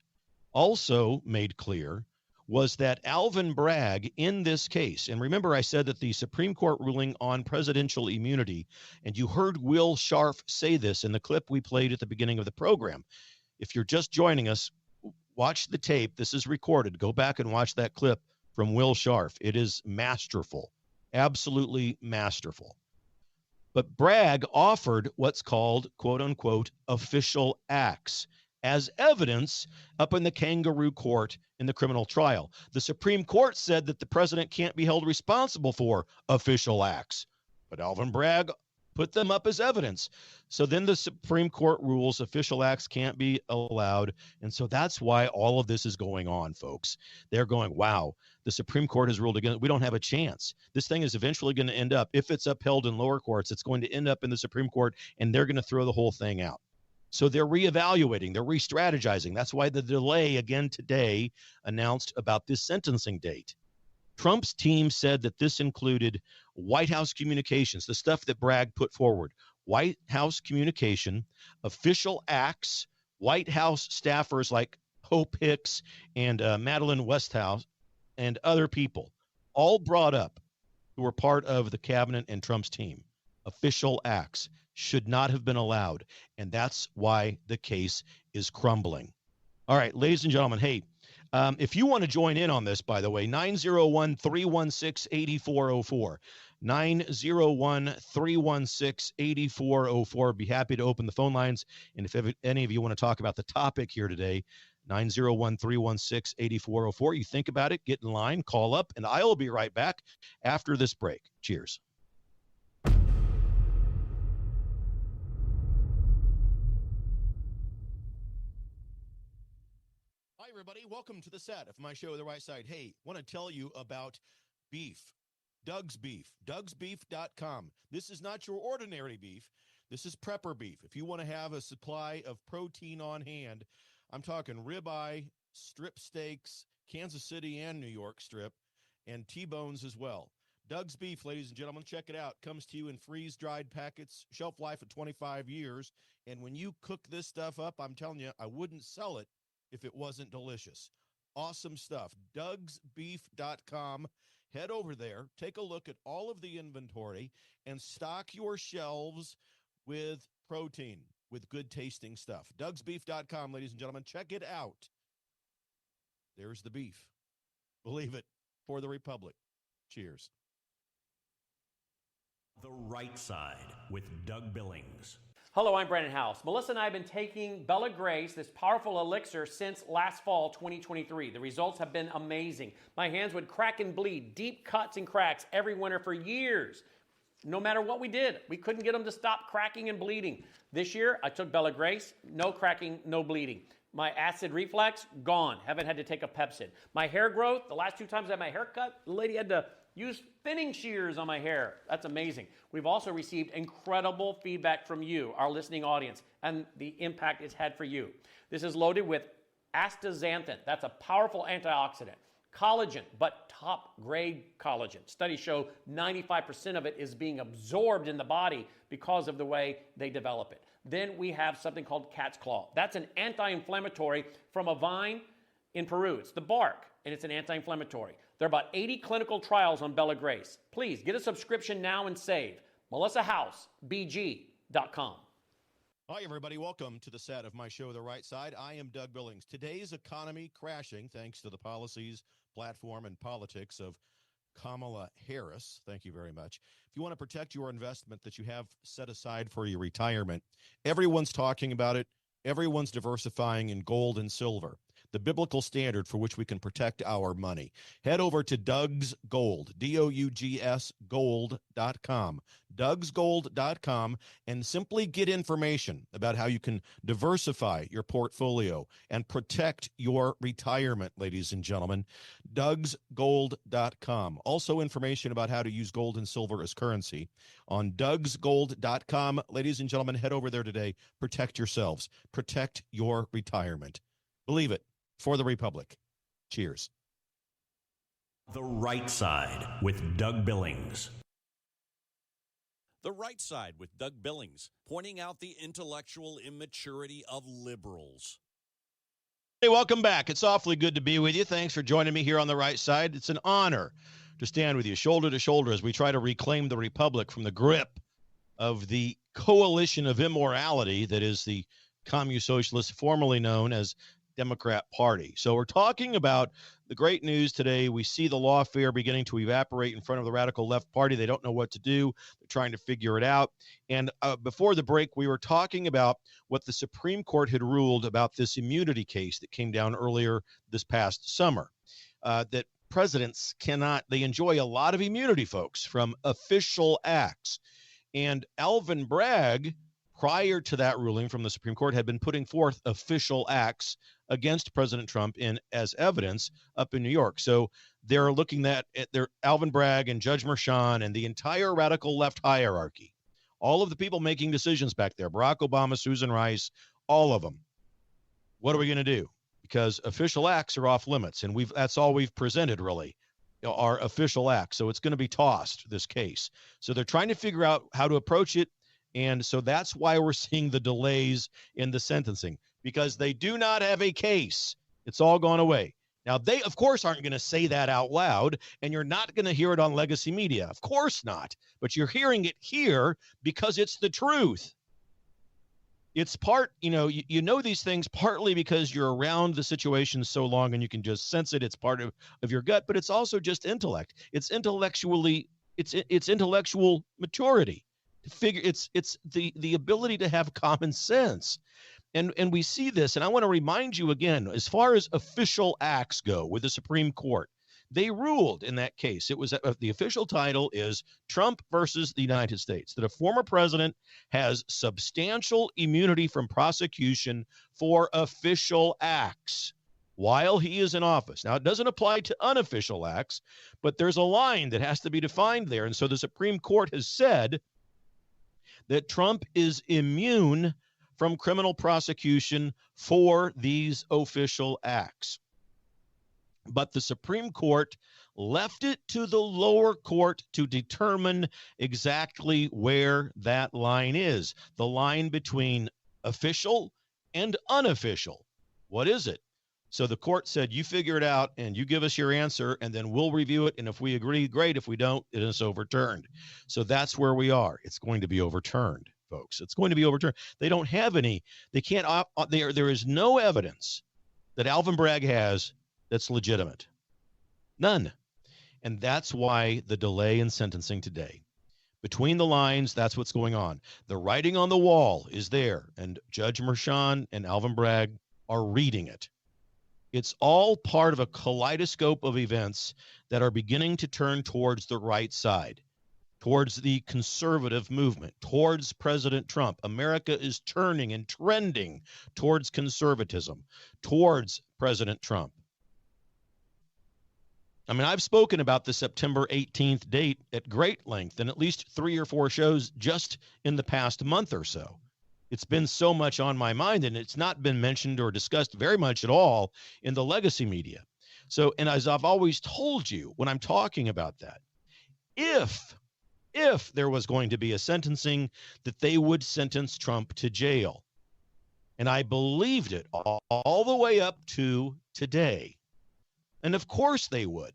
Also made clear was that Alvin Bragg in this case, and remember I said that the Supreme Court ruling on presidential immunity, and you heard Will Scharf say this in the clip we played at the beginning of the program. If you're just joining us, watch the tape. This is recorded. Go back and watch that clip from Will Scharf. It is masterful, absolutely masterful. But Bragg offered what's called, quote unquote, official acts as evidence up in the kangaroo court in the criminal trial. The Supreme Court said that the president can't be held responsible for official acts, but Alvin Bragg put them up as evidence. So then the Supreme Court rules official acts can't be allowed. And so that's why all of this is going on, folks. They're going, wow, the Supreme Court has ruled against, we don't have a chance. This thing is eventually going to end up, if it's upheld in lower courts, it's going to end up in the Supreme Court, and they're going to throw the whole thing out. So they're reevaluating, they're re-strategizing. That's why the delay again today announced about this sentencing date. Trump's team said that this included White House communications, the stuff that Bragg put forward, White House communication, official acts, White House staffers like Hope Hicks and Madeleine Westhouse and other people, all brought up who were part of the cabinet and Trump's team. Official acts should not have been allowed, and that's why the case is crumbling. All right, ladies and gentlemen, hey, if you want to join in on this, by the way, 901-316-8404. 901-316-8404. Be happy to open the phone lines. And if any of you want to talk about the topic here today, 901-316-8404. You think about it, get in line, call up, and I will be right back after this break. Cheers. Hi, everybody. Welcome to the set of my show, The Right Side. Hey, want to tell you about beef. Doug's Beef. DougsBeef.com. This is not your ordinary beef. This is prepper beef. If you want to have a supply of protein on hand, I'm talking ribeye, strip steaks, Kansas City and New York strip, and T-bones as well. Doug's Beef, ladies and gentlemen, check it out. Comes to you in freeze-dried packets, shelf life of 25 years. And when you cook this stuff up, I'm telling you, I wouldn't sell it if it wasn't delicious. Awesome stuff. DougsBeef.com. Head over there, take a look at all of the inventory, and stock your shelves with protein, with good tasting stuff. DougsBeef.com, ladies and gentlemen. Check it out. There's the beef. Believe it, for the Republic. Cheers. The Right Side with Doug Billings. Hello, I'm Brandon House. Melissa and I have been taking Bella Grace, this powerful elixir, since last fall, 2023. The results have been amazing. My hands would crack and bleed, deep cuts and cracks every winter for years. No matter what we did, we couldn't get them to stop cracking and bleeding. This year, I took Bella Grace, no cracking, no bleeding. My acid reflux, gone. Haven't had to take a Pepcid. My hair growth, the last 2 times I had my hair cut, the lady had to Use thinning shears on my hair. That's amazing. We've also received incredible feedback from you, our listening audience, and the impact it's had for you. This is loaded with astaxanthin. That's a powerful antioxidant. Collagen, but top-grade collagen. Studies show 95% of it is being absorbed in the body because of the way they develop it. Then we have something called cat's claw. That's an anti-inflammatory from a vine in Peru. It's the bark, and it's an anti-inflammatory. There are about 80 clinical trials on Bella Grace. Please get a subscription now and save. MelissaHousebg.com. Hi, everybody. Welcome to the set of my show, The Right Side. I am Doug Billings. Today's economy crashing thanks to the policies, platform, and politics of Kamala Harris. Thank you very much. If you want to protect your investment that you have set aside for your retirement, everyone's talking about it. Everyone's diversifying in gold and silver, the biblical standard for which we can protect our money. Head over to Doug's Gold, D-O-U-G-S gold.com, Doug'sGold.com, and simply get information about how you can diversify your portfolio and protect your retirement, ladies and gentlemen. Doug'sGold.com. Also information about how to use gold and silver as currency on Doug'sGold.com. Ladies and gentlemen, head over there today. Protect yourselves. Protect your retirement. Believe it. For the Republic. Cheers. The Right Side with Doug Billings. The Right Side with Doug Billings, pointing out the intellectual immaturity of liberals. Hey, welcome back. It's awfully good to be with you. Thanks for joining me here on The Right Side. It's an honor to stand with you shoulder to shoulder as we try to reclaim the Republic from the grip of the coalition of immorality that is the Commune Socialist, formerly known as Democrat Party. So we're talking about the great news today. We see the lawfare beginning to evaporate in front of the radical left party. They don't know what to do. They're trying to figure it out. And before the break, we were talking about what the Supreme Court had ruled about this immunity case that came down earlier this past summer, that presidents cannot, they enjoy a lot of immunity, folks, from official acts. And Alvin Bragg, prior to that ruling from the Supreme Court, had been putting forth official acts against President Trump as evidence up in New York. So they're looking at their Alvin Bragg and Judge Merchan and the entire radical left hierarchy, all of the people making decisions back there, Barack Obama, Susan Rice, all of them. What are we going to do? Because official acts are off limits, and that's all we've presented, really, are official acts. So it's going to be tossed, this case. So they're trying to figure out how to approach it. And so that's why we're seeing the delays in the sentencing, because they do not have a case. It's all gone away. Now, they, of course, aren't going to say that out loud, and you're not going to hear it on legacy media. Of course not. But you're hearing it here because it's the truth. It's part, you know these things partly because you're around the situation so long and you can just sense it. It's part of your gut, but it's also just intellect. It's intellectual maturity. It's the ability to have common sense. And we see this, and I want to remind you again, as far as official acts go with the Supreme Court, they ruled in that case. It was the official title is Trump versus the United States, that a former president has substantial immunity from prosecution for official acts while he is in office. Now, it doesn't apply to unofficial acts, but there's a line that has to be defined there. And so the Supreme Court has said that Trump is immune from criminal prosecution for these official acts. But the Supreme Court left it to the lower court to determine exactly where that line is, the line between official and unofficial. What is it? So the court said, you figure it out and you give us your answer, and then we'll review it. And if we agree, great. If we don't, it is overturned. So that's where we are. It's going to be overturned, folks. It's going to be overturned. They don't have any. They can't. There is no evidence that Alvin Bragg has that's legitimate. None. And that's why the delay in sentencing today. Between the lines, that's what's going on. The writing on the wall is there, and Judge Merchan and Alvin Bragg are reading it. It's all part of a kaleidoscope of events that are beginning to turn towards the right side, towards the conservative movement, towards President Trump. America is turning and trending towards conservatism, towards President Trump. I mean, I've spoken about the September 18th date at great length in at least 3 or 4 shows just in the past month or so. It's been so much on my mind, and it's not been mentioned or discussed very much at all in the legacy media. So, and as I've always told you when I'm talking about that, if there was going to be a sentencing, that they would sentence Trump to jail. And I believed it all the way up to today. And of course they would.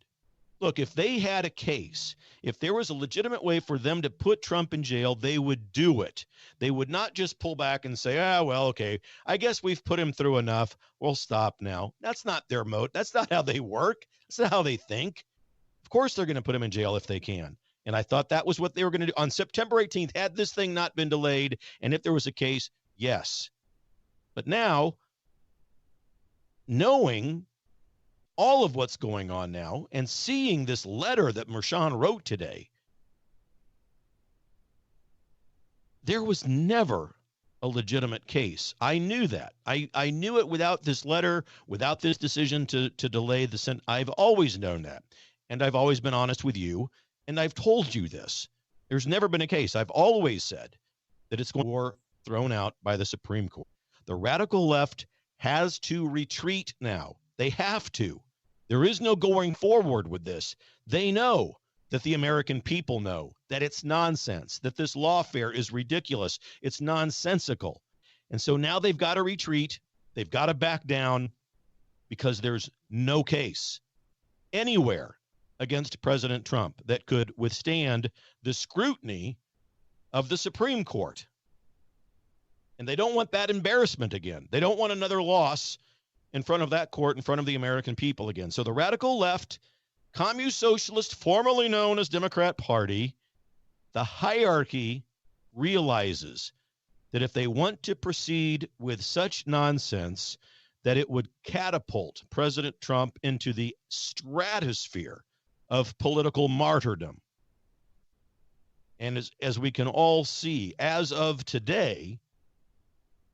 Look, if they had a case, if there was a legitimate way for them to put Trump in jail, they would do it. They would not just pull back and say, well, okay, I guess we've put him through enough. We'll stop now. That's not their mode. That's not how they work. That's not how they think. Of course they're going to put him in jail if they can. And I thought that was what they were going to do. On September 18th, had this thing not been delayed, and if there was a case, yes. But now, knowing all of what's going on now and seeing this letter that Mershon wrote today, there was never a legitimate case. I knew that. I knew it without this letter, without this decision to delay the sentence. I've always known that. And I've always been honest with you. And I've told you this. There's never been a case. I've always said that it's going to be thrown out by the Supreme Court. The radical left has to retreat now. They have to. There is no going forward with this. They know that the American people know that it's nonsense, that this lawfare is ridiculous. It's nonsensical. And so now they've got to retreat. They've got to back down because there's no case anywhere against President Trump that could withstand the scrutiny of the Supreme Court. And they don't want that embarrassment again. They don't want another loss in front of that court, in front of the American people again. So the radical left, Communist Socialist, formerly known as Democrat Party, the hierarchy realizes that if they want to proceed with such nonsense, that it would catapult President Trump into the stratosphere of political martyrdom. And as we can all see, as of today,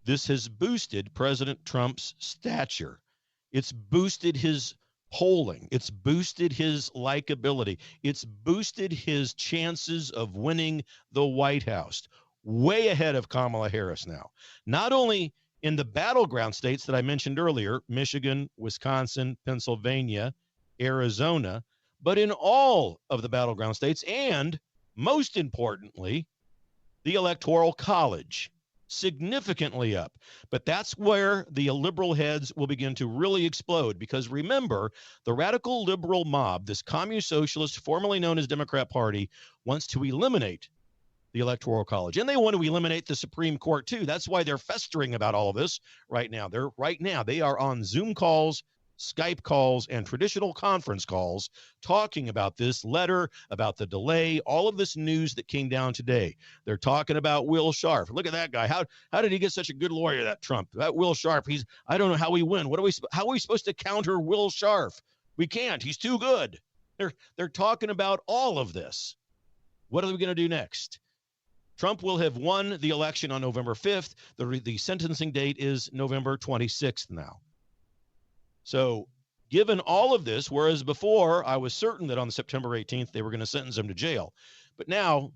this has boosted President Trump's stature. It's boosted his polling. It's boosted his likability. It's boosted his chances of winning the White House, way ahead of Kamala Harris now. Not only in the battleground states that I mentioned earlier, Michigan, Wisconsin, Pennsylvania, Arizona, but in all of the battleground states, and most importantly, the Electoral College, significantly up. But that's where the liberal heads will begin to really explode, because remember, the radical liberal mob, this Communist Socialist, formerly known as Democrat Party, wants to eliminate the Electoral College. And they want to eliminate the Supreme Court too. That's why they're festering about all of this right now. They are on Zoom calls, Skype calls, and traditional conference calls talking about this letter, about the delay, all of this news that came down today. They're talking about Will Sharf. Look at that guy. How did he get such a good lawyer, that Trump? That Will Sharf, I don't know how we win. How are we supposed to counter Will Sharf? We can't. He's too good. They're talking about all of this. What are we going to do next? Trump will have won the election on November 5th. The sentencing date is November 26th now. So given all of this, whereas before I was certain that on September 18th they were going to sentence him to jail, but now,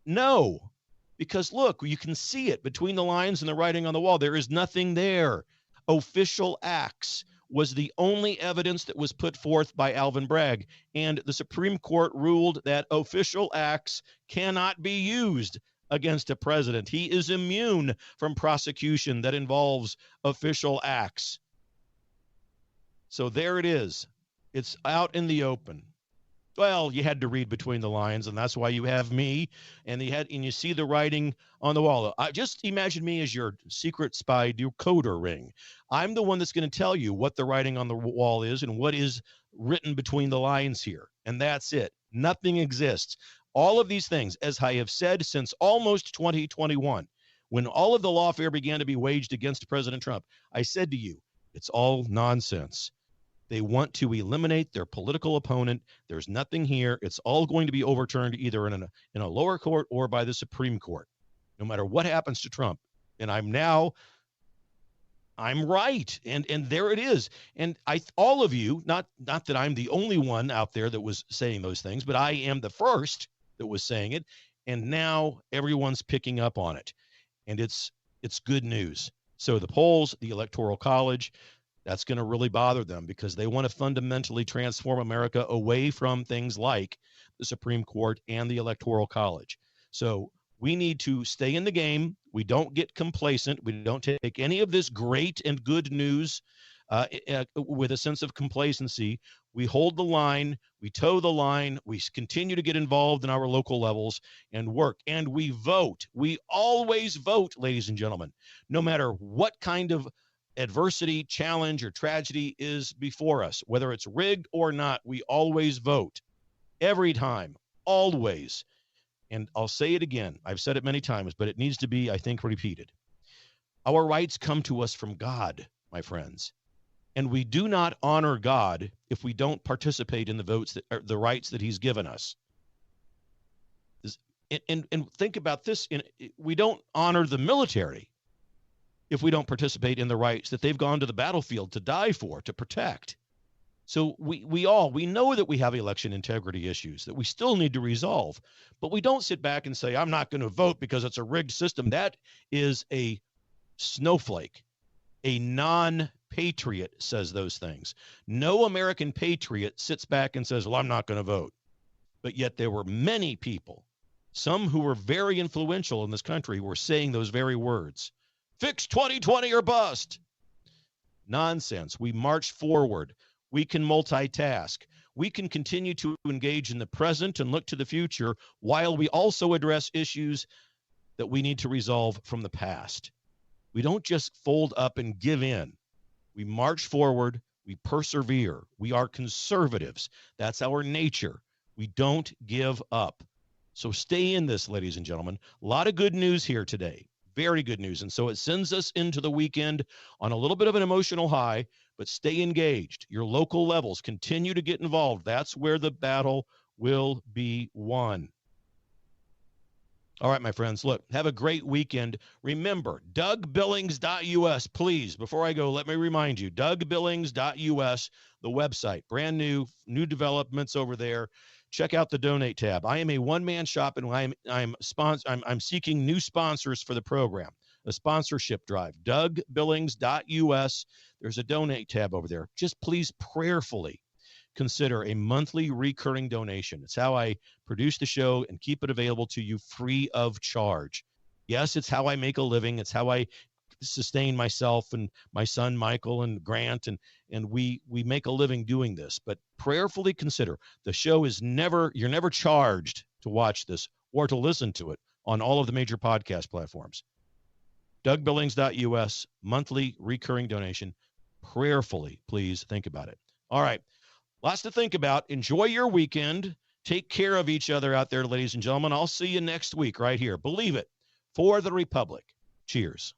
no, because look, you can see it between the lines and the writing on the wall. There is nothing there. Official acts was the only evidence that was put forth by Alvin Bragg, and the Supreme Court ruled that official acts cannot be used against a president. He is immune from prosecution that involves official acts. So there it is. It's out in the open. Well, you had to read between the lines, and that's why you have me, and you see the writing on the wall. Just imagine me as your secret spy decoder ring. I'm the one that's going to tell you what the writing on the wall is and what is written between the lines here, and that's it. Nothing exists. All of these things, as I have said since almost 2021, when all of the lawfare began to be waged against President Trump, I said to you, it's all nonsense. They want to eliminate their political opponent. There's nothing here. It's all going to be overturned either in a lower court or by the Supreme Court, no matter what happens to Trump. And I'm I'm right. And there it is. And all of you, not that I'm the only one out there that was saying those things, but I am the first that was saying it. And now everyone's picking up on it. And it's good news. So the polls, the Electoral College, that's going to really bother them because they want to fundamentally transform America away from things like the Supreme Court and the Electoral College. So we need to stay in the game. We don't get complacent. We don't take any of this great and good news with a sense of complacency. We hold the line. We toe the line. We continue to get involved in our local levels and work. And we vote. We always vote, ladies and gentlemen, no matter what kind of adversity, challenge, or tragedy is before us, whether it's rigged or not. We always vote. Every time. Always. And I'll say it again. I've said it many times, but it needs to be, I think, repeated. Our rights come to us from God, my friends. And we do not honor God if we don't participate in the votes the rights that he's given us. And think about this. We don't honor the military if we don't participate in the rights that they've gone to the battlefield to die for, to protect. So we know that we have election integrity issues that we still need to resolve, but we don't sit back and say, I'm not going to vote because it's a rigged system. That is a snowflake. A non-patriot says those things. No American patriot sits back and says, well, I'm not going to vote. But yet there were many people, some who were very influential in this country, were saying those very words. Fix 2020 or bust. Nonsense. We march forward. We can multitask. We can continue to engage in the present and look to the future while we also address issues that we need to resolve from the past. We don't just fold up and give in. We march forward. We persevere. We are conservatives. That's our nature. We don't give up. So stay in this, ladies and gentlemen. A lot of good news here today. Very good news. And so it sends us into the weekend on a little bit of an emotional high, but stay engaged. Your local levels continue to get involved. That's where the battle will be won. All right, my friends, look, have a great weekend. Remember, DougBillings.us. Please, before I go, let me remind you, DougBillings.us, the website, brand new developments over there. Check out the donate tab. I am a one-man shop, and I'm seeking new sponsors for the program, a sponsorship drive. DougBillings.us. There's a donate tab over there. Just please prayerfully consider a monthly recurring donation. It's how I produce the show and keep it available to you free of charge. Yes, it's how I make a living. It's how I sustain myself and my son Michael and Grant, and we make a living doing this. But prayerfully consider, the show is you're never charged to watch this or to listen to it on all of the major podcast platforms. DougBillings.us, monthly recurring donation. Prayerfully, please think about it. All right, lots to think about. Enjoy your weekend. Take care of each other out there, ladies and gentlemen. I'll see you next week right here. Believe it, for the Republic. Cheers.